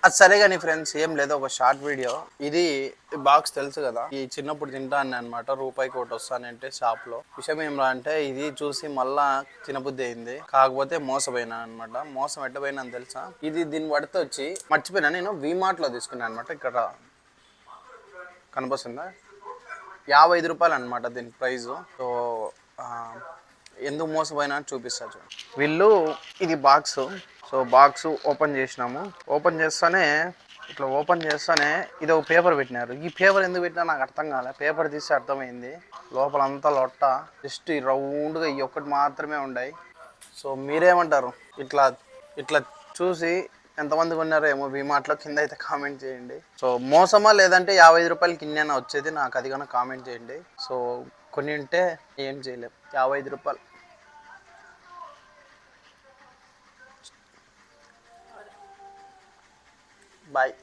అది సరే కానీ ఫ్రెండ్స్ ఏం లేదు, ఒక షార్ట్ వీడియో. ఇది బాక్స్ తెలుసు కదా, ఈ చిన్నప్పుడు తింటాను అనమాట, రూపాయికి ఒకటి వస్తానంటే షాప్ లో. విషయం ఏమరా అంటే ఇది చూసి మళ్ళా తినబుద్ధి అయింది, కాకపోతే మోసపోయినా అనమాట. మోసం ఎట్టపోయినా అని తెలుసా, ఇది దీని పడితే వచ్చి మర్చిపోయినా, నేను వీమార్ట్ లో తీసుకున్నాను అనమాట. ఇక్కడ కనిపిస్తుందా, 55 రూపాయలు అనమాట దీని ప్రైజు. సో ఎందుకు మోసపోయినా అని చూపిస్తా చూడండి. వీళ్ళు ఇది బాక్స్. సో బాక్స్ ఓపెన్ చేసినాము. ఓపెన్ చేస్తానే ఇట్లా ఓపెన్ చేస్తానే ఇది ఒక పేపర్ పెట్టినారు. ఈ పేపర్ ఎందుకు పెట్టినా నాకు అర్థం కాలే. పేపర్ తీస్తే అర్థమైంది, లోపల అంతా లొట్ట, జస్ట్ రౌండ్గా ఈ ఒక్కటి మాత్రమే ఉన్నాయి. సో మీరేమంటారు? ఇట్లా ఇట్లా చూసి ఎంతమంది కొన్నారో ఏమో వీమార్ట్లో, కింద అయితే కామెంట్ చేయండి. సో మోసమా లేదంటే 55 రూపాయలకి ఇన్నేనా వచ్చేది, నాకు అది కన్నా కామెంట్ చేయండి. సో కొన్ని ఉంటే ఏం చేయలేం. 55 రూపాయలు. బాయ్.